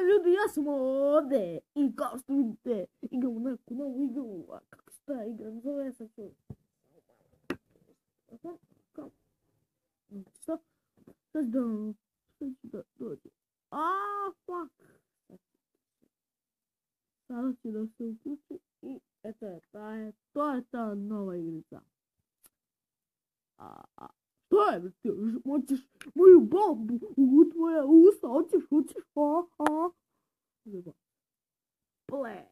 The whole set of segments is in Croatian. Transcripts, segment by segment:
ljudi, ja sam ovdje i kao što vidite, igramo neku novu igru, a kako se ta igra zove, sad ću... Što? Sad da dođe. Fuck! Sada ću da se uključi i eto, to je ta nova igrica. Što je, ti moćeš moju bombu u tvoje usta, hoćeš, Play,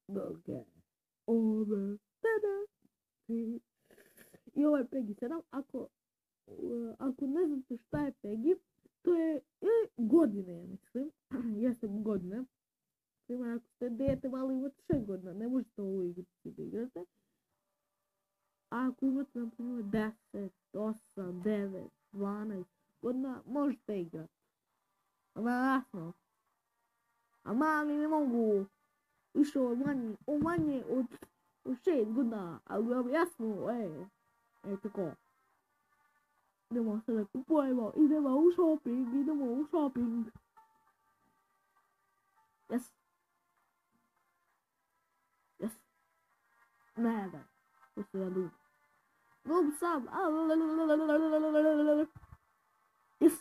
okay. Over, i ovo je Peggy 7, ako ne znate šta je Peggy, to je godine, mislim, jeste godine. Primjer, ako ste dijete, ali imate 6 godina, ne možete ovu igricu da igrate. A ako imate, na primjer, 10, 8, 9, 12 godina, možete igrati. Ali jasno. A mali ne mogu. Išao manje od 6 godina, ali jasno, tako. Idemo sada kupujemo, idemo u shopping. Yes. Ne, to se ja ljubim. Ljubim sam. Yes.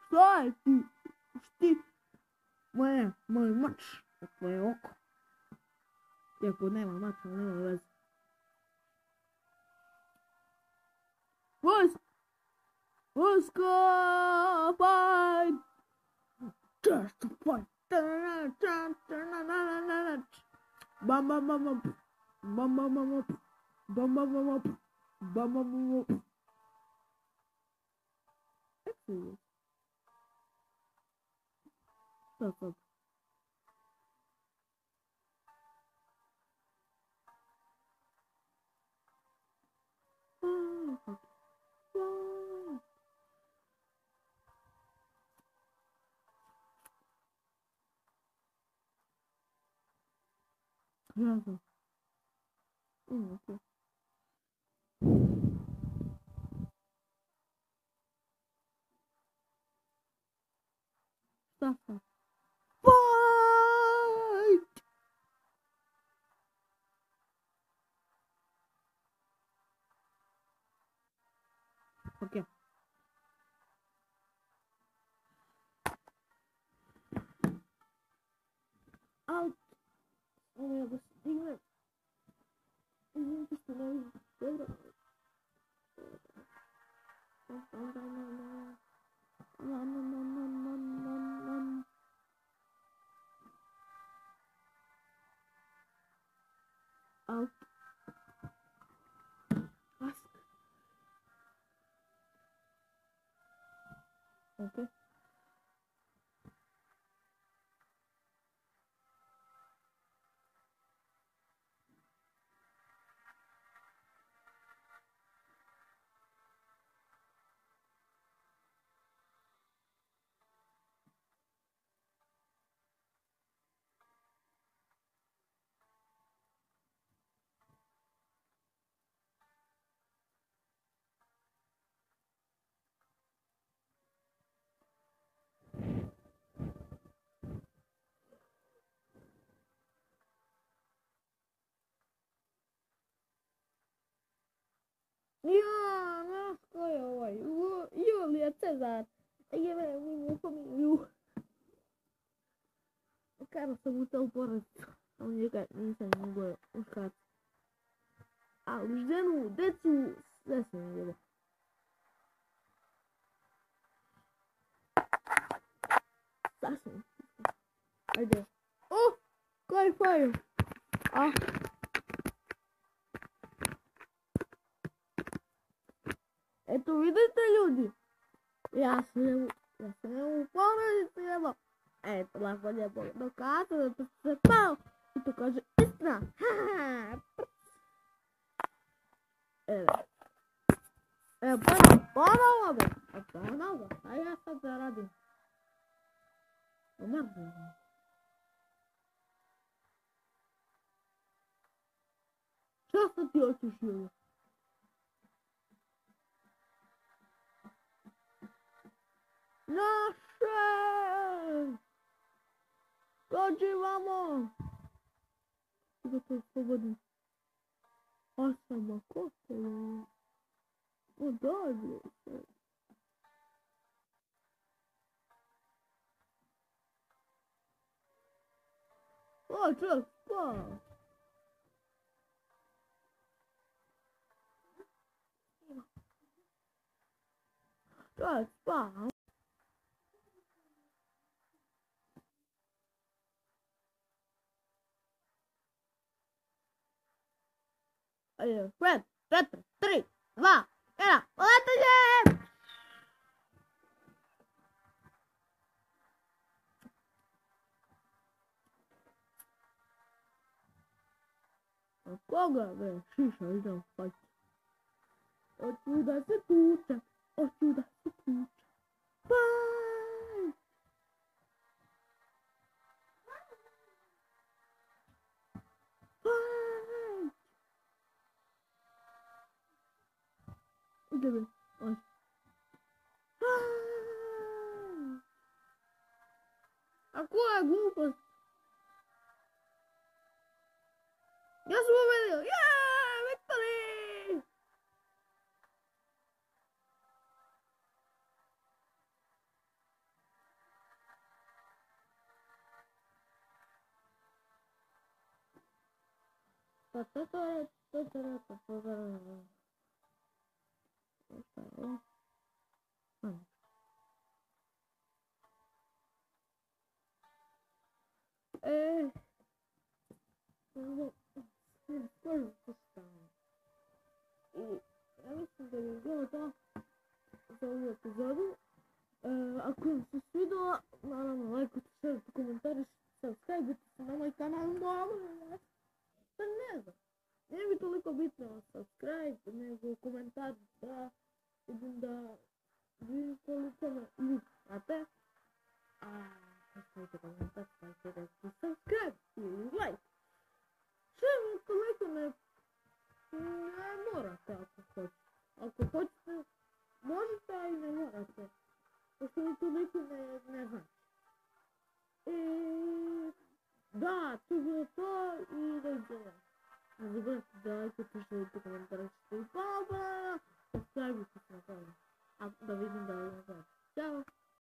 Šta je ti? Moj mač na tvoje oko. Iako nema mača, nema veze. Vojska, fight! Just to fight! Bam bam bam bam bam bam bam bam bam bam bam bam bam. Excellent. Stop. Gracias. Okay. Stop. Fight! Okay. Out. Oh, das Ding. Out. Ask. Okay. Ja, nasko je ovaj, Julije Cezar, jebe mi familiju. Kada sam u to porodicu, a njega nisam mogao uskati. Ali ženu, decu, sve sam jebo. Sasvim. Ajde. Koji fajl? Eto vidite ljudi, ja sam u porodici jebo. Eto, lako lijepo dokazao da se pao i to kaže istina. Evo, ponovo, a ja sad zaradim. Šta sad ti hoćeš jebo? Naše! Dođi vamo! Da to slobodim. A sama ko te je? Odavio se. O, čovjek spao. Čovjek spao. Ajde, 5, 4, 3, 2, 1, poletanje! A koga be, šiša, idem spati. Hoću da se tučem, hoću da se tučem. Bye! Bye! Ide be, oj. Bye! A koja je glupost? Ja sam uvedio, victory! Skoro postavim. I ja mislim da je bilo to za ovu epizodu. Ako vam se svidjela, naravno lajkujte, šerite, komentarišite, subscribe-ite se na moj kanal, molim vas. Pa ne znam, nije mi toliko bitno subscribe, nego komentar da vidim da vidim koliko me ljudi prate. A ostavite komentar, stavite rekli subscribe ili like. Sve mi toliko ne morate ako hoćete. Ako hoćete, možete, a i ne morate. Pošto mi toliko ne znači. Da, to je bilo to i da idemo. Ne zaboravite da lajkujete, šerite, komentarišite i pa subscribe-ite se na kanal. A da vidim da li ne znači. Ćao!